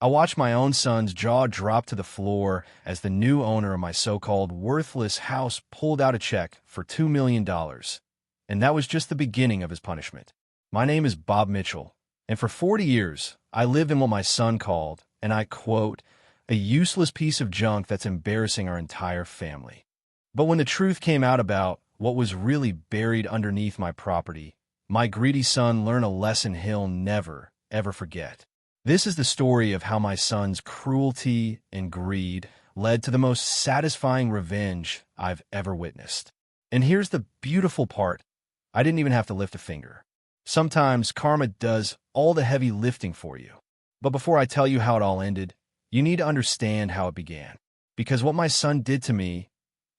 I watched my own son's jaw drop to the floor as the new owner of my so-called worthless house pulled out a check for $2 million. And that was just the beginning of his punishment. My name is Bob Mitchell, and for 40 years, I lived in what my son called, and I quote, a useless piece of junk that's embarrassing our entire family. But when the truth came out about what was really buried underneath my property, my greedy son learned a lesson he'll never, ever forget. This is the story of how my son's cruelty and greed led to the most satisfying revenge I've ever witnessed. And here's the beautiful part. I didn't even have to lift a finger. Sometimes karma does all the heavy lifting for you. But before I tell you how it all ended, you need to understand how it began. Because what my son did to me,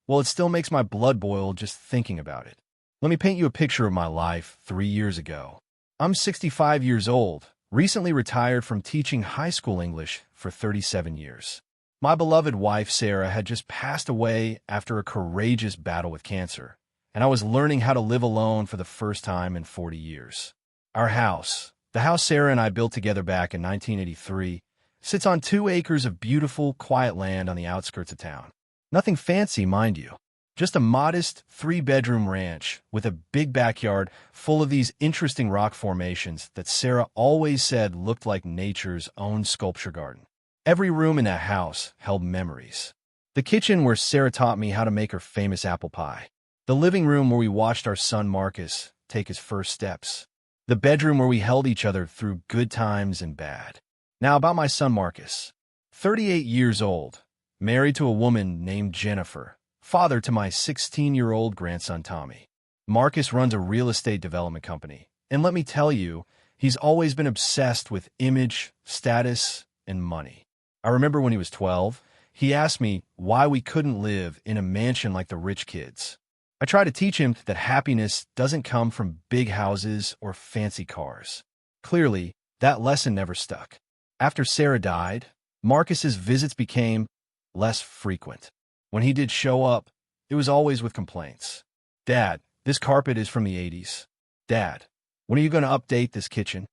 well, it still makes my blood boil just thinking about it. Let me paint you a picture of my life 3 years ago. I'm 65 years old, recently retired from teaching high school English for 37 years. My beloved wife, Sarah, had just passed away after a courageous battle with cancer, and I was learning how to live alone for the first time in 40 years. Our house, the house Sarah and I built together back in 1983, sits on 2 acres of beautiful, quiet land on the outskirts of town. Nothing fancy, mind you. Just a modest 3-bedroom ranch with a big backyard full of these interesting rock formations that Sarah always said looked like nature's own sculpture garden. Every room in that house held memories. The kitchen where Sarah taught me how to make her famous apple pie. The living room where we watched our son Marcus take his first steps. The bedroom where we held each other through good times and bad. Now about my son Marcus. 38 years old, married to a woman named Jennifer. Father to my 16-year-old grandson, Tommy. Marcus runs a real estate development company, and let me tell you, he's always been obsessed with image, status, and money. I remember when he was 12, he asked me why we couldn't live in a mansion like the rich kids. I tried to teach him that happiness doesn't come from big houses or fancy cars. Clearly, that lesson never stuck. After Sarah died, Marcus's visits became less frequent. When he did show up, it was always with complaints. Dad, this carpet is from the 80s. Dad, when are you going to update this kitchen?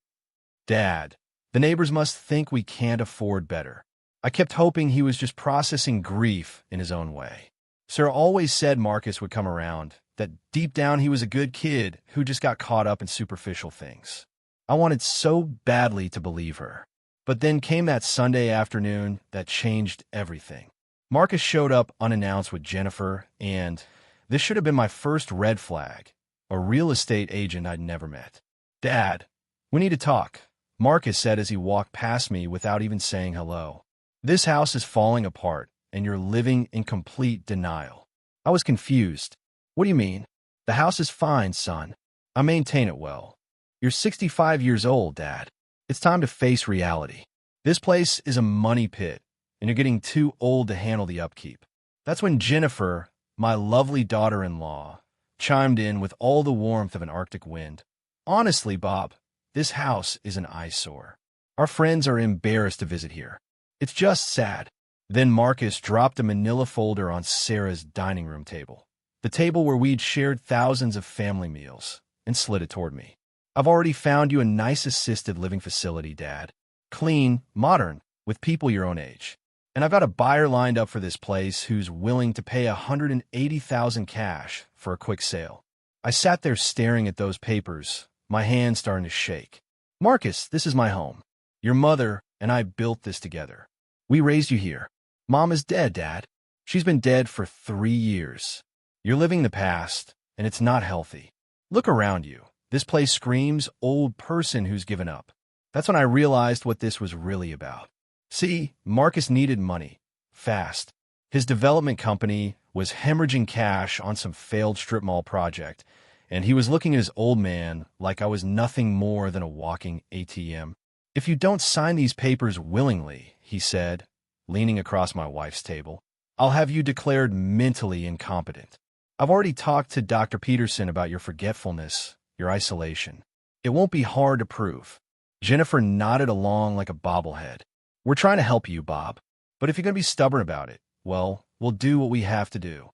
Dad, the neighbors must think we can't afford better. I kept hoping he was just processing grief in his own way. Sarah always said Marcus would come around, that deep down he was a good kid who just got caught up in superficial things. I wanted so badly to believe her. But then came that Sunday afternoon that changed everything. Marcus showed up unannounced with Jennifer, and this should have been my first red flag, a real estate agent I'd never met. Dad, we need to talk, Marcus said as he walked past me without even saying hello. This house is falling apart, and you're living in complete denial. I was confused. What do you mean? The house is fine, son. I maintain it well. You're 65 years old, Dad. It's time to face reality. This place is a money pit, and you're getting too old to handle the upkeep. That's when Jennifer, my lovely daughter-in-law, chimed in with all the warmth of an Arctic wind. Honestly, Bob, this house is an eyesore. Our friends are embarrassed to visit here. It's just sad. Then Marcus dropped a manila folder on Sarah's dining room table, the table where we'd shared thousands of family meals, and slid it toward me. I've already found you a nice assisted living facility, Dad. Clean, modern, with people your own age. And I've got a buyer lined up for this place who's willing to pay $180,000 cash for a quick sale. I sat there staring at those papers, my hands starting to shake. Marcus, this is my home. Your mother and I built this together. We raised you here. Mom is dead, Dad. She's been dead for 3 years. You're living the past, and it's not healthy. Look around you. This place screams old person who's given up. That's when I realized what this was really about. See, Marcus needed money. Fast. His development company was hemorrhaging cash on some failed strip mall project, and he was looking at his old man like I was nothing more than a walking ATM. If you don't sign these papers willingly, he said, leaning across my wife's table, I'll have you declared mentally incompetent. I've already talked to Dr. Peterson about your forgetfulness, your isolation. It won't be hard to prove. Jennifer nodded along like a bobblehead. We're trying to help you, Bob. But if you're going to be stubborn about it, well, we'll do what we have to do.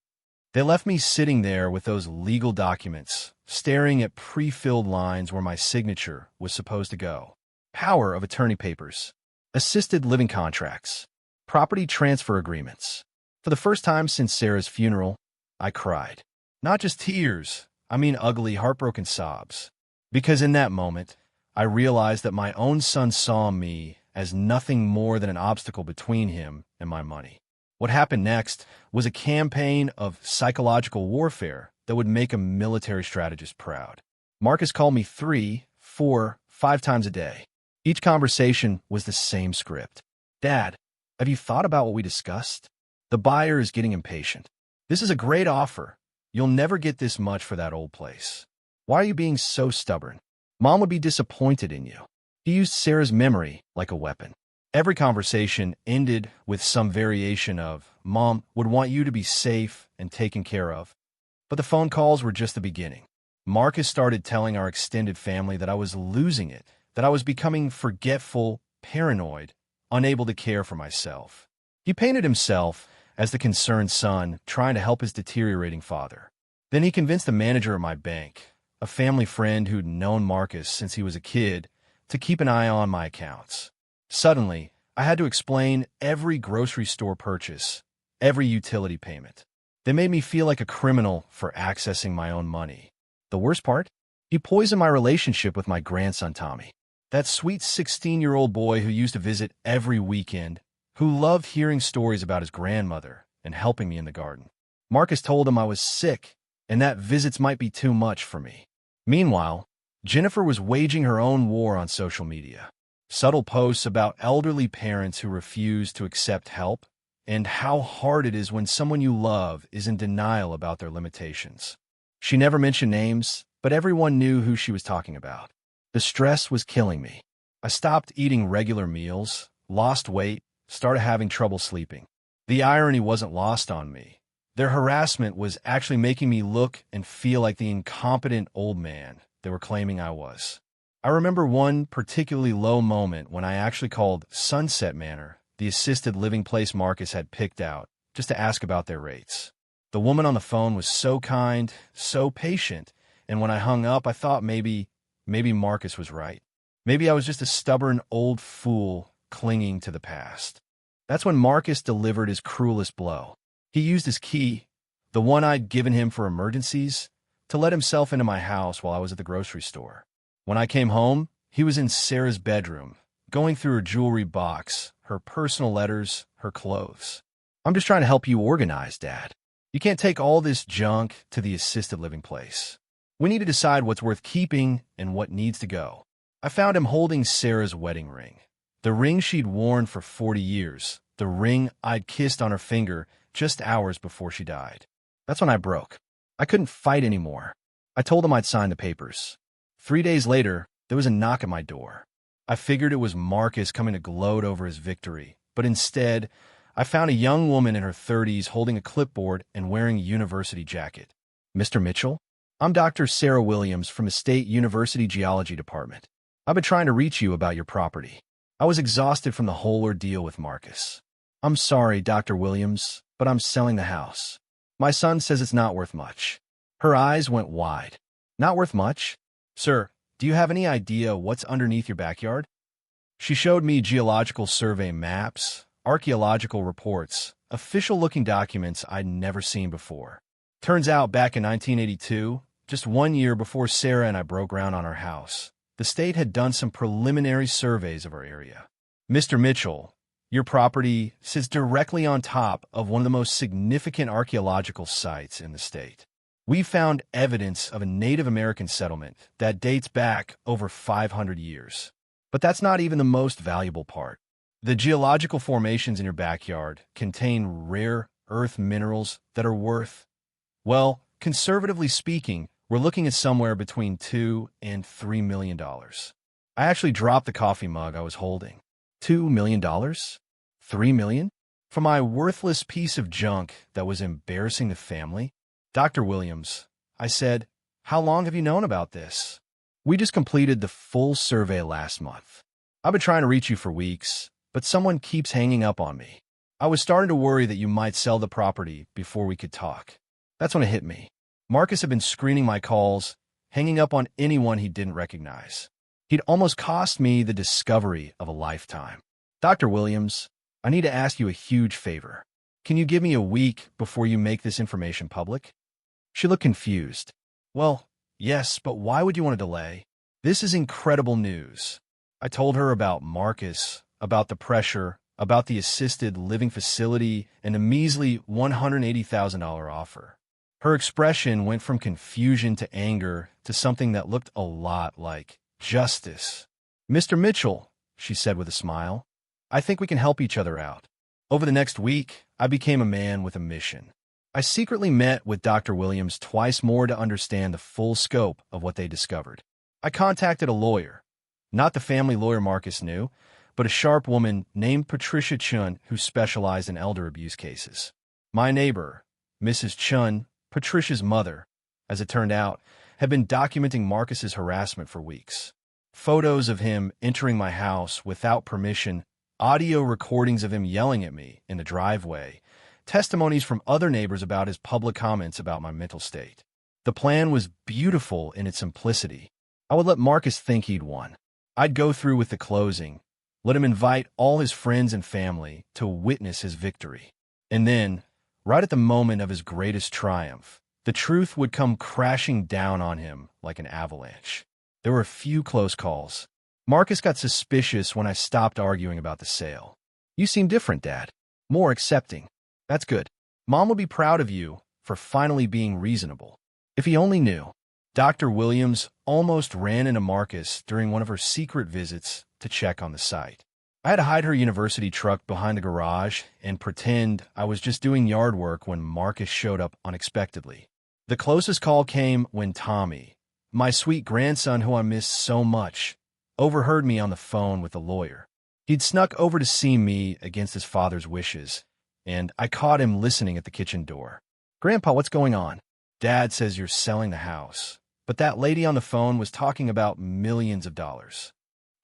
They left me sitting there with those legal documents, staring at pre-filled lines where my signature was supposed to go. Power of attorney papers. assisted living contracts, property transfer agreements. For the first time since Sarah's funeral, I cried. Not just tears, I mean ugly, heartbroken sobs. Because in that moment, I realized that my own son saw me as nothing more than an obstacle between him and my money. What happened next was a campaign of psychological warfare that would make a military strategist proud. Marcus called me 3, 4, 5 times a day. Each conversation was the same script. Dad, have you thought about what we discussed? The buyer is getting impatient. This is a great offer. You'll never get this much for that old place. Why are you being so stubborn? Mom would be disappointed in you. He used Sarah's memory like a weapon. Every conversation ended with some variation of, Mom would want you to be safe and taken care of. But the phone calls were just the beginning. Marcus started telling our extended family that I was losing it, that I was becoming forgetful, paranoid, unable to care for myself. He painted himself as the concerned son trying to help his deteriorating father. Then he convinced the manager of my bank, a family friend who'd known Marcus since he was a kid, to keep an eye on my accounts. Suddenly, I had to explain every grocery store purchase, every utility payment. They made me feel like a criminal for accessing my own money. The worst part? He poisoned my relationship with my grandson Tommy. That sweet 16-year-old boy who used to visit every weekend, who loved hearing stories about his grandmother and helping me in the garden. Marcus told him I was sick and that visits might be too much for me. Meanwhile, Jennifer was waging her own war on social media. Subtle posts about elderly parents who refuse to accept help and how hard it is when someone you love is in denial about their limitations. She never mentioned names, but everyone knew who she was talking about. The stress was killing me. I stopped eating regular meals, lost weight, started having trouble sleeping. The irony wasn't lost on me. Their harassment was actually making me look and feel like the incompetent old man they were claiming I was. I remember one particularly low moment when I actually called Sunset Manor, the assisted living place Marcus had picked out, just to ask about their rates. The woman on the phone was so kind, so patient, and when I hung up, I thought maybe Marcus was right. Maybe I was just a stubborn old fool clinging to the past. That's when Marcus delivered his cruelest blow. He used his key, the one I'd given him for emergencies, to let himself into my house while I was at the grocery store. When I came home, he was in Sarah's bedroom, going through her jewelry box, her personal letters, her clothes. I'm just trying to help you organize, Dad. You can't take all this junk to the assisted living place. We need to decide what's worth keeping and what needs to go. I found him holding Sarah's wedding ring. The ring she'd worn for 40 years. The ring I'd kissed on her finger just hours before she died. That's when I broke. I couldn't fight anymore. I told him I'd sign the papers. 3 days later, there was a knock at my door. I figured it was Marcus coming to gloat over his victory, but instead, I found a young woman in her 30s holding a clipboard and wearing a university jacket. Mr. Mitchell? I'm Dr. Sarah Williams from the State University Geology Department. I've been trying to reach you about your property. I was exhausted from the whole ordeal with Marcus. I'm sorry, Dr. Williams, but I'm selling the house. My son says it's not worth much. Her eyes went wide. Not worth much? Sir, do you have any idea what's underneath your backyard? She showed me geological survey maps, archaeological reports, official-looking documents I'd never seen before. Turns out back in 1982, just 1 year before Sarah and I broke ground on our house, the state had done some preliminary surveys of our area. Mr. Mitchell, your property sits directly on top of one of the most significant archaeological sites in the state. We found evidence of a Native American settlement that dates back over 500 years. But that's not even the most valuable part. The geological formations in your backyard contain rare earth minerals that are worth, well, conservatively speaking, we're looking at somewhere between $2 and $3 million. I actually dropped the coffee mug I was holding. $2 million? $3 million? For my worthless piece of junk that was embarrassing the family? Dr. Williams, I said, how long have you known about this? We just completed the full survey last month. I've been trying to reach you for weeks, but someone keeps hanging up on me. I was starting to worry that you might sell the property before we could talk. That's when it hit me. Marcus had been screening my calls, hanging up on anyone he didn't recognize. He'd almost cost me the discovery of a lifetime. Dr. Williams, I need to ask you a huge favor. Can you give me a week before you make this information public? She looked confused. Well, yes, but why would you want to delay? This is incredible news. I told her about Marcus, about the pressure, about the assisted living facility, and a measly $180,000 offer. Her expression went from confusion to anger to something that looked a lot like justice. Mr. Mitchell, she said with a smile, I think we can help each other out. Over the next week, I became a man with a mission. I secretly met with Dr. Williams twice more to understand the full scope of what they discovered. I contacted a lawyer, not the family lawyer Marcus knew, but a sharp woman named Patricia Chun who specialized in elder abuse cases. My neighbor, Mrs. Chun, Patricia's mother, as it turned out, had been documenting Marcus's harassment for weeks. Photos of him entering my house without permission, audio recordings of him yelling at me in the driveway, testimonies from other neighbors about his public comments about my mental state. The plan was beautiful in its simplicity. I would let Marcus think he'd won. I'd go through with the closing, let him invite all his friends and family to witness his victory. And then, right at the moment of his greatest triumph, the truth would come crashing down on him like an avalanche. There were a few close calls. Marcus got suspicious when I stopped arguing about the sale. You seem different, Dad. More accepting. That's good. Mom would be proud of you for finally being reasonable. If he only knew. Dr. Williams almost ran into Marcus during one of her secret visits to check on the site. I had to hide her university truck behind the garage and pretend I was just doing yard work when Marcus showed up unexpectedly. The closest call came when Tommy, my sweet grandson who I missed so much, overheard me on the phone with the lawyer. He'd snuck over to see me against his father's wishes, and I caught him listening at the kitchen door. Grandpa, what's going on? Dad says you're selling the house, but that lady on the phone was talking about millions of dollars.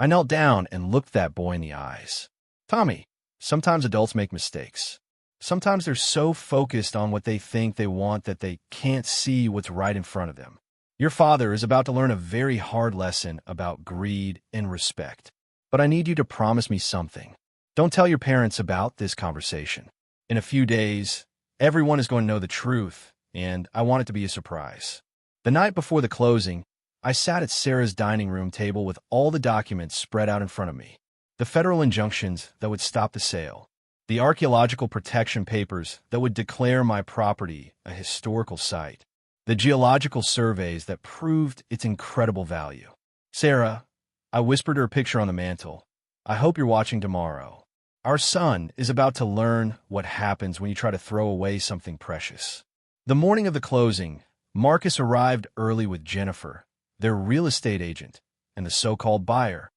I knelt down and looked that boy in the eyes. Tommy, sometimes adults make mistakes. Sometimes they're so focused on what they think they want that they can't see what's right in front of them. Your father is about to learn a very hard lesson about greed and respect. But I need you to promise me something. Don't tell your parents about this conversation. In a few days, everyone is going to know the truth, and I want it to be a surprise. The night before the closing, I sat at Sarah's dining room table with all the documents spread out in front of me. The federal injunctions that would stop the sale. The archaeological protection papers that would declare my property a historical site. The geological surveys that proved its incredible value. Sarah, I whispered her picture on the mantel. I hope you're watching tomorrow. Our son is about to learn what happens when you try to throw away something precious. The morning of the closing, Marcus arrived early with Jennifer, their real estate agent, and the so-called buyer,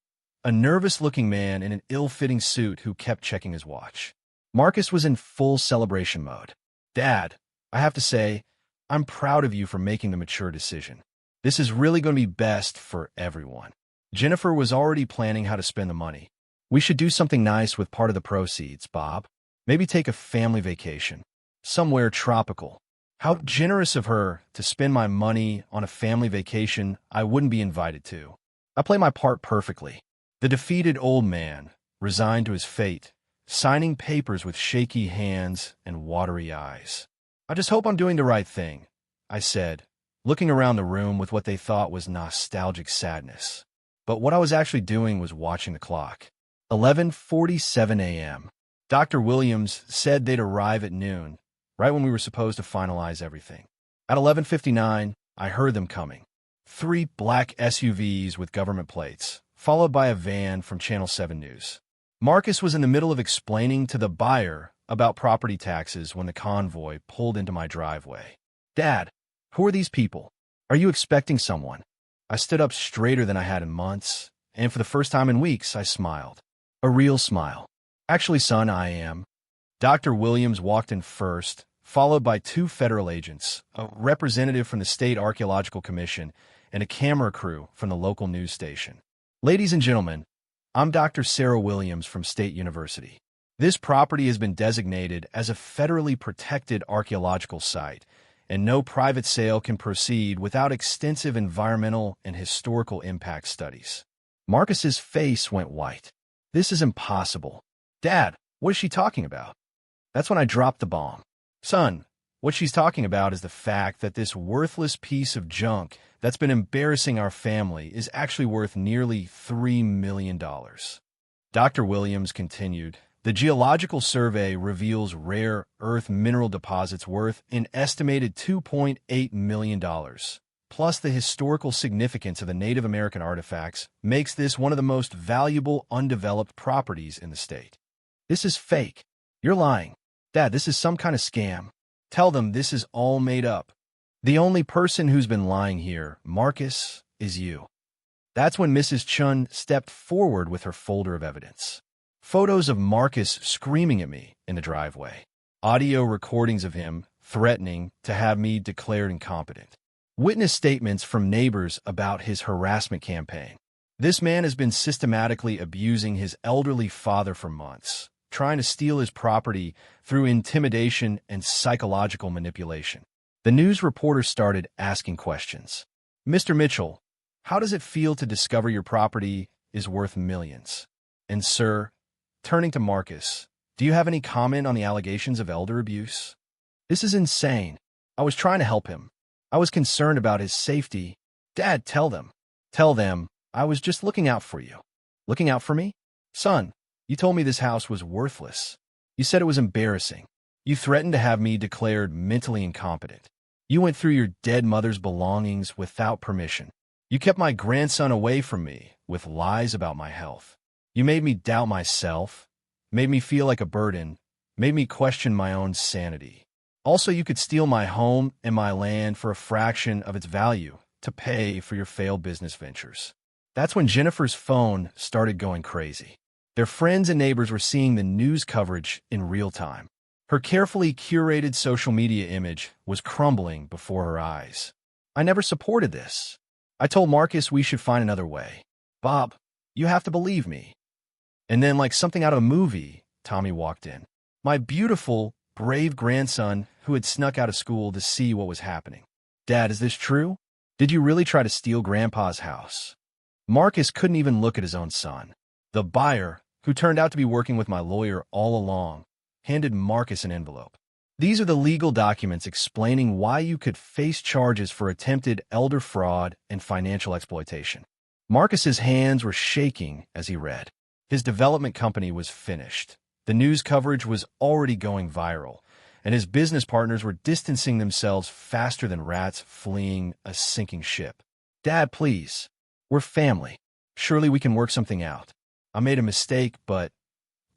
a nervous-looking man in an ill-fitting suit who kept checking his watch. Marcus was in full celebration mode. Dad, I have to say, I'm proud of you for making the mature decision. This is really going to be best for everyone. Jennifer was already planning how to spend the money. We should do something nice with part of the proceeds, Bob. Maybe take a family vacation. Somewhere tropical. How generous of her to spend my money on a family vacation I wouldn't be invited to. I play my part perfectly. The defeated old man, resigned to his fate, signing papers with shaky hands and watery eyes. I just hope I'm doing the right thing, I said, looking around the room with what they thought was nostalgic sadness. But what I was actually doing was watching the clock. 11:47 a.m. Dr. Williams said they'd arrive at noon, right when we were supposed to finalize everything. At 11:59, I heard them coming. 3 black SUVs with government plates, followed by a van from Channel 7 News. Marcus was in the middle of explaining to the buyer about property taxes when the convoy pulled into my driveway. Dad, who are these people? Are you expecting someone? I stood up straighter than I had in months, and for the first time in weeks, I smiled. A real smile. Actually, son, I am. Dr. Williams walked in first, followed by 2 federal agents, a representative from the State Archaeological Commission, and a camera crew from the local news station. Ladies and gentlemen, I'm Dr. Sarah Williams from State University. This property has been designated as a federally protected archaeological site, and no private sale can proceed without extensive environmental and historical impact studies. Marcus's face went white. This is impossible. Dad, what is she talking about? That's when I dropped the bomb. Son, what she's talking about is the fact that this worthless piece of junk that's been embarrassing our family is actually worth nearly $3 million. Dr. Williams continued, the geological survey reveals rare earth mineral deposits worth an estimated $2.8 million. Plus, the historical significance of the Native American artifacts makes this one of the most valuable undeveloped properties in the state. This is fake. You're lying. Dad, this is some kind of scam. Tell them this is all made up. The only person who's been lying here, Marcus, is you. That's when Mrs. Chun stepped forward with her folder of evidence. Photos of Marcus screaming at me in the driveway. Audio recordings of him threatening to have me declared incompetent. Witness statements from neighbors about his harassment campaign. This man has been systematically abusing his elderly father for months, trying to steal his property through intimidation and psychological manipulation. The news reporter started asking questions. Mr. Mitchell, how does it feel to discover your property is worth millions? And sir, turning to Marcus, do you have any comment on the allegations of elder abuse? This is insane. I was trying to help him. I was concerned about his safety. Dad, tell them. Tell them I was just looking out for you. Looking out for me? Son, you told me this house was worthless. You said it was embarrassing. You threatened to have me declared mentally incompetent. You went through your dead mother's belongings without permission. You kept my grandson away from me with lies about my health. You made me doubt myself, made me feel like a burden, made me question my own sanity. Also, you could steal my home and my land for a fraction of its value to pay for your failed business ventures. That's when Jennifer's phone started going crazy. Their friends and neighbors were seeing the news coverage in real time. Her carefully curated social media image was crumbling before her eyes. I never supported this. I told Marcus we should find another way. Bob, you have to believe me. And then, like something out of a movie, Tommy walked in. My beautiful, brave grandson who had snuck out of school to see what was happening. Dad, is this true? Did you really try to steal Grandpa's house? Marcus couldn't even look at his own son. The buyer, who turned out to be working with my lawyer all along, handed Marcus an envelope. These are the legal documents explaining why you could face charges for attempted elder fraud and financial exploitation. Marcus's hands were shaking as he read. His development company was finished. The news coverage was already going viral, and his business partners were distancing themselves faster than rats fleeing a sinking ship. Dad, please. We're family. Surely we can work something out. I made a mistake, but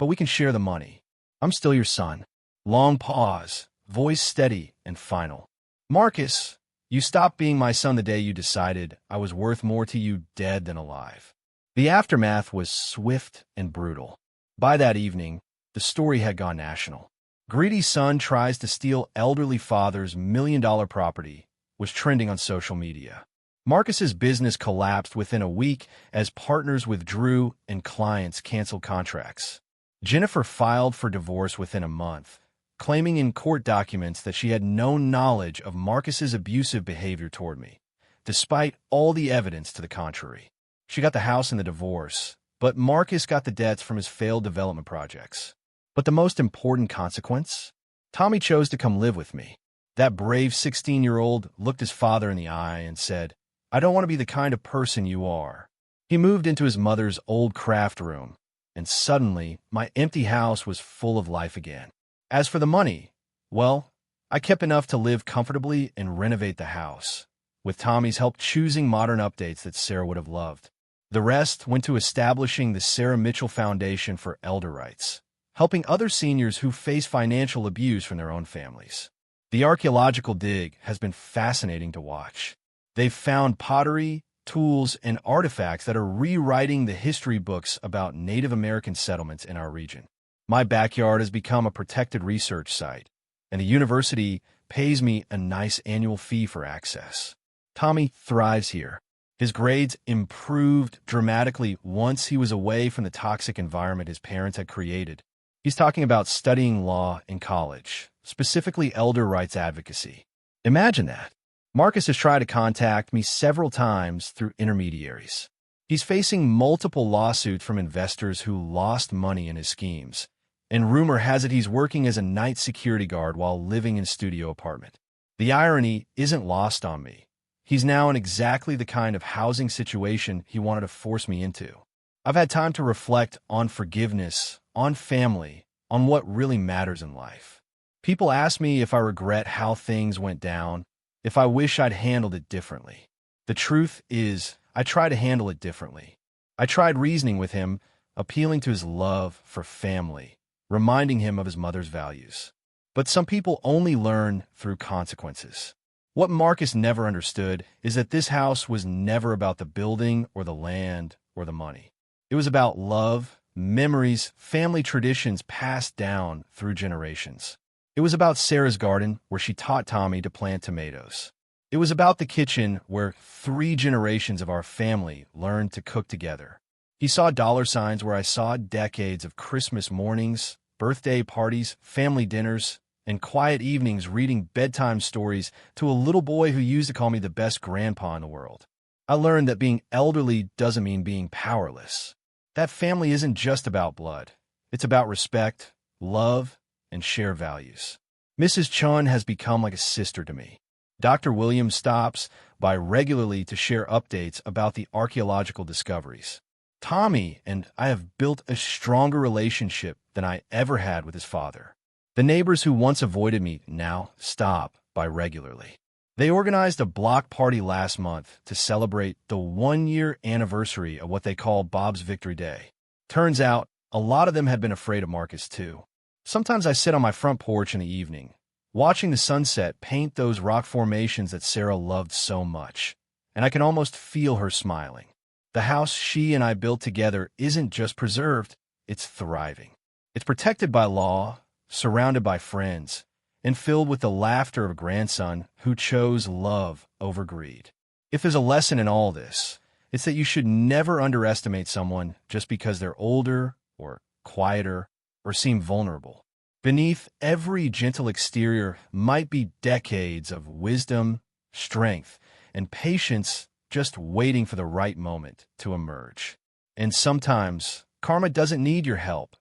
we can share the money. I'm still your son. Long pause, voice steady and final. Marcus, you stopped being my son the day you decided I was worth more to you dead than alive. The aftermath was swift and brutal. By that evening, the story had gone national. Greedy son tries to steal elderly father's $1 million property was trending on social media. Marcus's business collapsed within a week as partners withdrew and clients canceled contracts. Jennifer filed for divorce within a month, claiming in court documents that she had no knowledge of Marcus's abusive behavior toward me, despite all the evidence to the contrary. She got the house in the divorce, but Marcus got the debts from his failed development projects. But the most important consequence? Tommy chose to come live with me. That brave 16-year-old looked his father in the eye and said, I don't want to be the kind of person you are. He moved into his mother's old craft room, and suddenly my empty house was full of life again. As for the money, well, I kept enough to live comfortably and renovate the house, with Tommy's help choosing modern updates that Sarah would have loved. The rest went to establishing the Sarah Mitchell Foundation for Elder Rights, helping other seniors who face financial abuse from their own families. The archaeological dig has been fascinating to watch. They've found pottery, tools, and artifacts that are rewriting the history books about Native American settlements in our region. My backyard has become a protected research site, and the university pays me a nice annual fee for access. Tommy thrives here. His grades improved dramatically once he was away from the toxic environment his parents had created. He's talking about studying law in college, specifically elder rights advocacy. Imagine that. Marcus has tried to contact me several times through intermediaries. He's facing multiple lawsuits from investors who lost money in his schemes, and rumor has it he's working as a night security guard while living in a studio apartment. The irony isn't lost on me. He's now in exactly the kind of housing situation he wanted to force me into. I've had time to reflect on forgiveness, on family, on what really matters in life. People ask me if I regret how things went down, if I wish I'd handled it differently. The truth is, I try to handle it differently. I tried reasoning with him, appealing to his love for family, reminding him of his mother's values. But some people only learn through consequences. What Marcus never understood is that this house was never about the building or the land or the money. It was about love, memories, family traditions passed down through generations. It was about Sarah's garden, where she taught Tommy to plant tomatoes. It was about the kitchen, where 3 generations of our family learned to cook together. He saw dollar signs where I saw decades of Christmas mornings, birthday parties, family dinners, and quiet evenings reading bedtime stories to a little boy who used to call me the best grandpa in the world. I learned that being elderly doesn't mean being powerless. That family isn't just about blood. It's about respect, love, and shared values. Mrs. Chun has become like a sister to me. Dr. Williams stops by regularly to share updates about the archaeological discoveries. Tommy and I have built a stronger relationship than I ever had with his father. The neighbors who once avoided me now stop by regularly. They organized a block party last month to celebrate the 1-year anniversary of what they call Bob's Victory Day. Turns out, a lot of them had been afraid of Marcus too. Sometimes I sit on my front porch in the evening, watching the sunset paint those rock formations that Sarah loved so much, and I can almost feel her smiling. The house she and I built together isn't just preserved, it's thriving. It's protected by law, surrounded by friends, and filled with the laughter of a grandson who chose love over greed. If there's a lesson in all this, it's that you should never underestimate someone just because they're older or quieter or seem vulnerable. Beneath every gentle exterior might be decades of wisdom, strength, and patience just waiting for the right moment to emerge. And sometimes, karma doesn't need your help.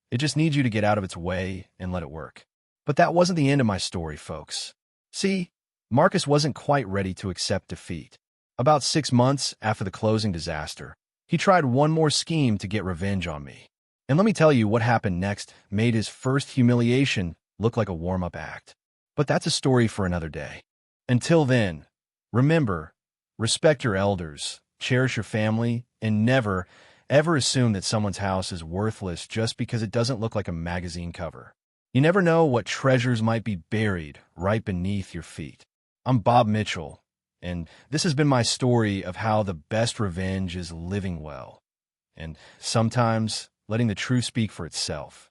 It just needs you to get out of its way and let it work. But that wasn't the end of my story, folks. See, Marcus wasn't quite ready to accept defeat. About 6 months after the closing disaster, he tried one more scheme to get revenge on me. And let me tell you, what happened next made his first humiliation look like a warm-up act. But that's a story for another day. Until then, remember, respect your elders, cherish your family, and never, ever assume that someone's house is worthless just because it doesn't look like a magazine cover. You never know what treasures might be buried right beneath your feet. I'm Bob Mitchell, and this has been my story of how the best revenge is living well, and sometimes letting the truth speak for itself.